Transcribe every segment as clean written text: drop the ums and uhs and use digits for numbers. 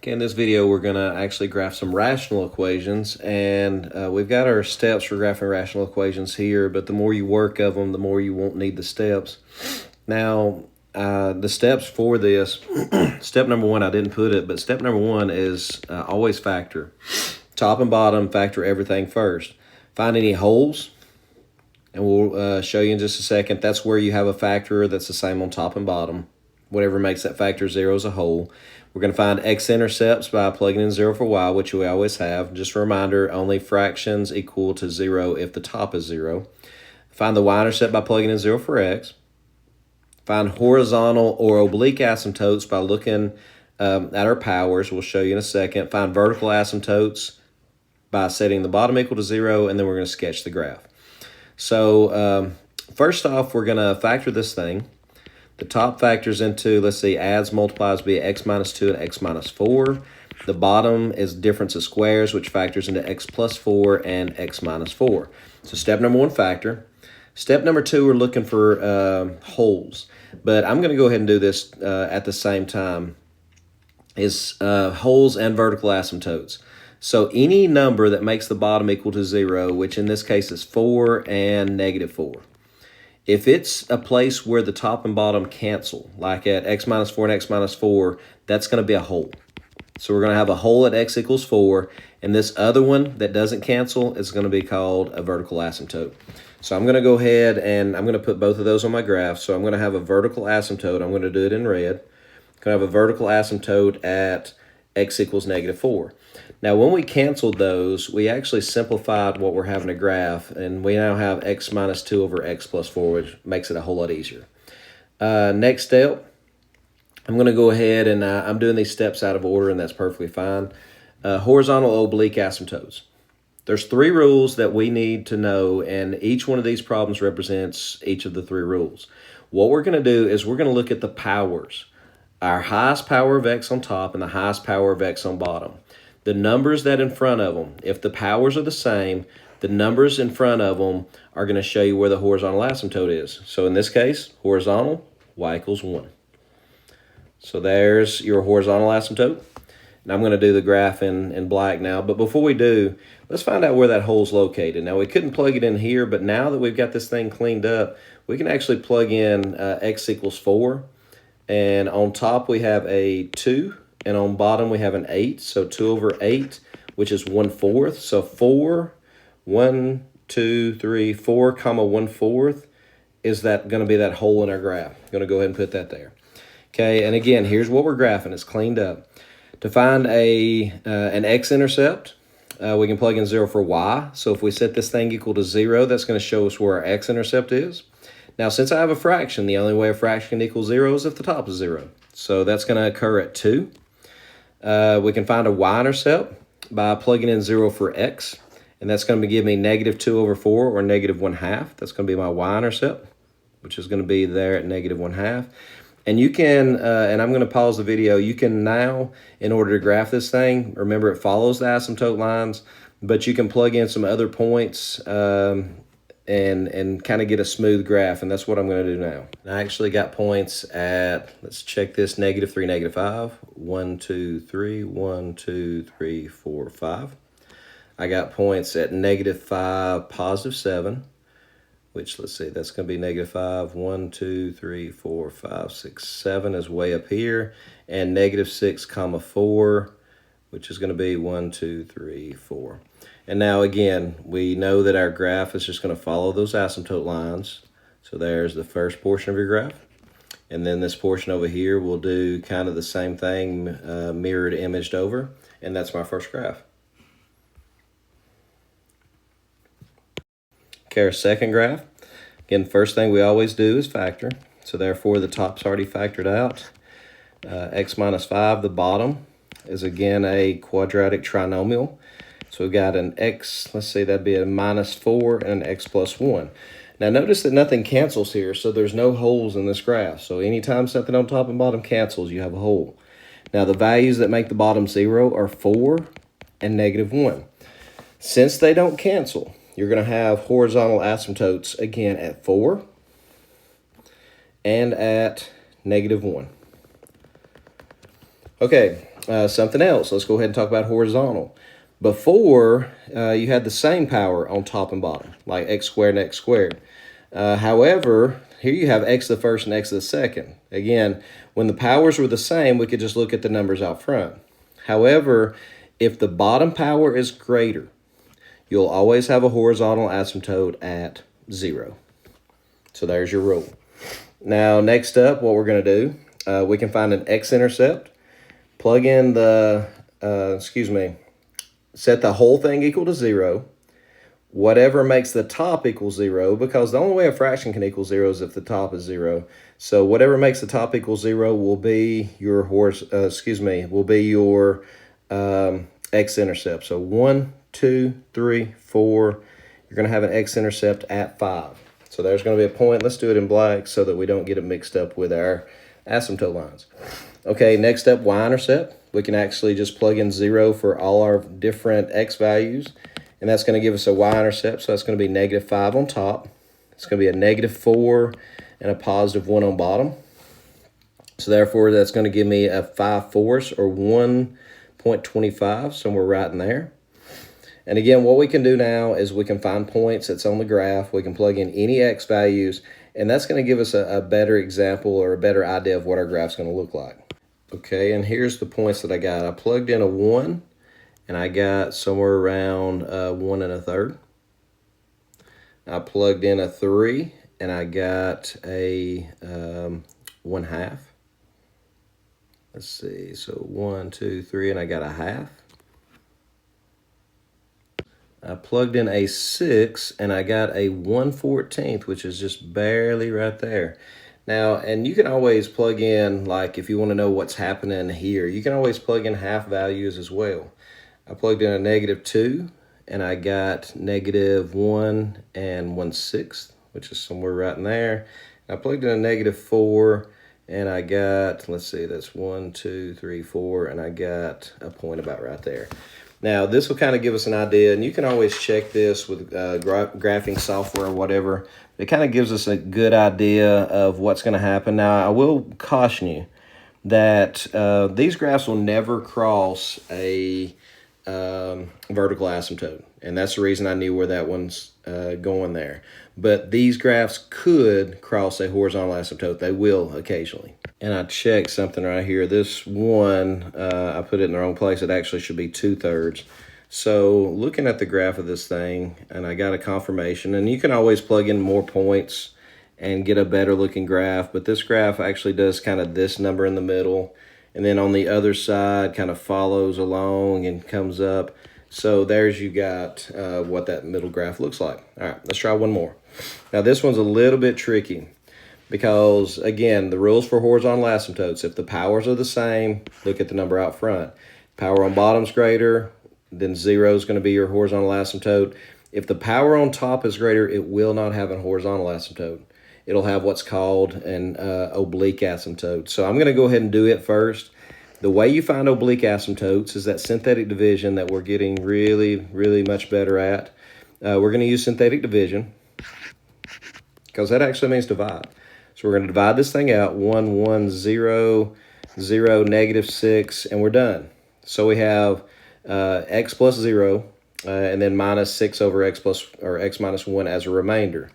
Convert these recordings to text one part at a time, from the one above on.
Okay, in this video, we're going to actually graph some rational equations, and we've got our steps for graphing rational equations here, but the more you work of them, the more you won't need the steps. Now, the steps for this, step number one, I didn't put it, but step number one is always factor. Top and bottom, factor everything first. Find any holes, and we'll show you in just a second. That's where you have a factor that's the same on top and bottom. Whatever makes that factor 0 is a hole. We're going to find x-intercepts by plugging in 0 for y, which we always have. Just a reminder, only fractions equal to 0 if the top is 0. Find the y-intercept by plugging in 0 for x. Find horizontal or oblique asymptotes by looking at our powers. We'll show you in a second. Find vertical asymptotes by setting the bottom equal to 0, and then we're going to sketch the graph. So first off, we're going to factor this thing. The top factors into, let's see, adds, multiplies be x minus 2 and x minus 4. The bottom is difference of squares, which factors into x plus 4 and x minus 4. So step number one, factor. Step number two, we're looking for holes. But I'm going to go ahead and do this at the same time, is holes and vertical asymptotes. So any number that makes the bottom equal to 0, which in this case is 4 and negative 4. If it's a place where the top and bottom cancel, like at x minus 4 and x minus 4, that's going to be a hole. So we're going to have a hole at x equals 4, and this other one that doesn't cancel is going to be called a vertical asymptote. So I'm going to go ahead and I'm going to put both of those on my graph. So I'm going to have a vertical asymptote. I'm going to do it in red. I'm going to have a vertical asymptote at x equals negative 4. Now, when we canceled those, we actually simplified what we're having to graph, and we now have x minus 2 over x plus 4, which makes it a whole lot easier. Next step, I'm going to go ahead and I'm doing these steps out of order, and that's perfectly fine. Horizontal oblique asymptotes. There's 3 rules that we need to know, and each one of these problems represents each of the 3 rules. What we're going to do is we're going to look at the powers. Our highest power of x on top and the highest power of x on bottom. The numbers that in front of them, if the powers are the same, the numbers in front of them are going to show you where the horizontal asymptote is. So in this case, horizontal, y equals 1. So there's your horizontal asymptote. And I'm going to do the graph in black now. But before we do, let's find out where that hole's located. Now, we couldn't plug it in here, but now that we've got this thing cleaned up, we can actually plug in x equals 4. And on top, we have a 2. And on bottom, we have an 8. So 2 over 8, which is 1/4. So 4, 1, 2, 3, 4, comma 1/4 is that going to be that hole in our graph. I'm going to go ahead and put that there. Okay, and again, here's what we're graphing. It's cleaned up. To find an x-intercept, we can plug in 0 for y. So if we set this thing equal to 0, that's going to show us where our x-intercept is. Now, since I have a fraction, the only way a fraction can equal 0 is if the top is 0. So that's going to occur at 2. We can find a y-intercept by plugging in 0 for x, and that's going to give me negative 2 over 4, or negative 1/2. That's going to be my y-intercept, which is going to be there at negative 1/2. And you can, and I'm going to pause the video, you can now, in order to graph this thing, remember it follows the asymptote lines, but you can plug in some other points and kind of get a smooth graph, and that's what I'm going to do now. I actually got points at, let's check this, negative 3, negative 5. 1, 2, 3, 1, 2, 3, 4, 5. I got points at negative 5, positive 7, which, let's see, that's going to be negative 5. 1, 2, 3, 4, 5, 6, 7 is way up here, and negative 6, comma 4, which is going to be 1, 2, 3, 4. And now, again, we know that our graph is just going to follow those asymptote lines. So there's the first portion of your graph. And then this portion over here will do kind of the same thing, mirrored imaged over. And that's my first graph. Okay, our second graph. Again, first thing we always do is factor. So therefore, the top's already factored out. X minus 5, the bottom, is again a quadratic trinomial. So we've got an x, let's see, that'd be a minus 4 and an x plus 1. Now notice that nothing cancels here, so there's no holes in this graph. So anytime something on top and bottom cancels, you have a hole. Now the values that make the bottom 0 are 4 and negative 1. Since they don't cancel, you're going to have horizontal asymptotes again at 4 and at negative 1. Okay, something else. Let's go ahead and talk about horizontal. Before, you had the same power on top and bottom, like x squared and x squared. However, here you have x to the first and x to the second. Again, when the powers were the same, we could just look at the numbers out front. However, if the bottom power is greater, you'll always have a horizontal asymptote at 0. So there's your rule. Now, next up, what we're going to do, we can find an x-intercept, plug in the, set the whole thing equal to 0. Whatever makes the top equal 0, because the only way a fraction can equal 0 is if the top is 0. So whatever makes the top equal 0 will be your x-intercept. So 1, 2, 3, 4. You're going to have an x-intercept at 5. So there's going to be a point. Let's do it in black so that we don't get it mixed up with our asymptote lines. Okay, next up, y-intercept. We can actually just plug in 0 for all our different x values, and that's going to give us a y-intercept. So that's going to be -5 on top. It's going to be a -4 and a +1 on bottom. So therefore, that's going to give me a 5/4 or 1.25, somewhere right in there. And again, what we can do now is we can find points that's on the graph. We can plug in any x values, and that's going to give us a better example or a better idea of what our graph's going to look like. Okay, and here's the points that I got. I plugged in a 1, and I got somewhere around 1 1/3. I plugged in a 3, and I got a 1/2. Let's see, so 1, 2, 3, and I got a 1/2. I plugged in a 6, and I got a 1/14, which is just barely right there. Now, and you can always plug in, like if you want to know what's happening here, you can always plug in half values as well. I plugged in a -2, and I got -1 1/6, which is somewhere right in there. I plugged in a -4, and I got, let's see, that's 1, 2, 3, 4, and I got a point about right there. Now, this will kind of give us an idea, and you can always check this with graphing software or whatever. It kind of gives us a good idea of what's going to happen. Now, I will caution you that these graphs will never cross a vertical asymptote, and that's the reason I knew where that one's going there. But these graphs could cross a horizontal asymptote. They will occasionally. And I checked something right here. This one, I put it in the wrong place. It actually should be 2/3. So looking at the graph of this thing, and I got a confirmation, and you can always plug in more points and get a better looking graph, but this graph actually does kind of this number in the middle, and then on the other side kind of follows along and comes up. So there's you got what that middle graph looks like. All right, let's try one more. Now this one's a little bit tricky because, again, the rules for horizontal asymptotes, if the powers are the same, look at the number out front. Power on bottom's greater, then 0 is going to be your horizontal asymptote. If the power on top is greater, it will not have a horizontal asymptote. It'll have what's called an oblique asymptote. So I'm going to go ahead and do it first. The way you find oblique asymptotes is that synthetic division that we're getting really, really much better at. We're going to use synthetic division because that actually means divide. So we're going to divide this thing out, 1, 1, 0, 0, -6, and we're done. So we have x plus 0, and then -6 over x plus, or x minus 1 as a remainder.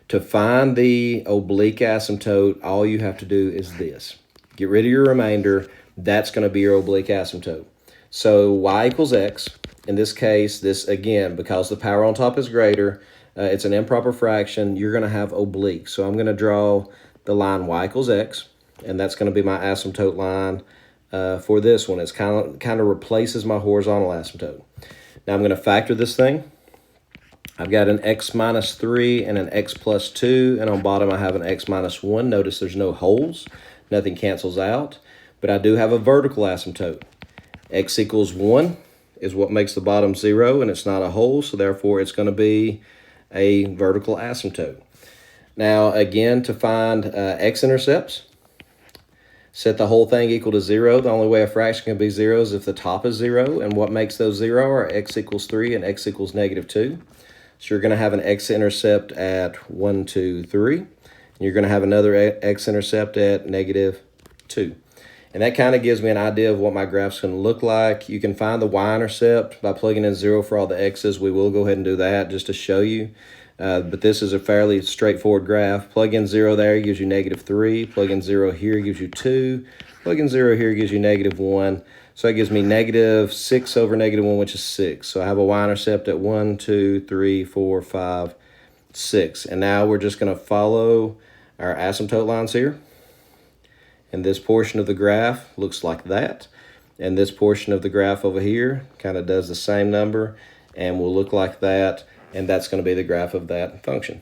To find the oblique asymptote, all you have to do is this. Get rid of your remainder. That's going to be your oblique asymptote. So y equals x. In this case, this, again, because the power on top is greater, it's an improper fraction, you're going to have oblique. So I'm going to draw the line y equals x, and that's going to be my asymptote line for this one. It's kind of replaces my horizontal asymptote. Now I'm going to factor this thing. I've got an x minus 3 and an x plus 2, and on bottom I have an x minus 1. Notice there's no holes. Nothing cancels out. But I do have a vertical asymptote. X equals 1 is what makes the bottom 0, and it's not a hole, so therefore it's going to be a vertical asymptote. Now, again, to find x-intercepts, set the whole thing equal to 0. The only way a fraction can be 0 is if the top is 0, and what makes those 0 are x equals 3 and x equals -2. So you're going to have an x-intercept at 1, 2, 3. And you're going to have another x-intercept at -2. And that kind of gives me an idea of what my graph's going to look like. You can find the y-intercept by plugging in 0 for all the x's. We will go ahead and do that just to show you. But this is a fairly straightforward graph. Plug in 0 there gives you -3. Plug in 0 here gives you 2. Plug in 0 here gives you -1. So that gives me -6 over -1, which is 6. So I have a y-intercept at 1, 2, 3, 4, 5, 6. And now we're just going to follow our asymptote lines here. And this portion of the graph looks like that. And this portion of the graph over here kind of does the same number and will look like that. And that's going to be the graph of that function.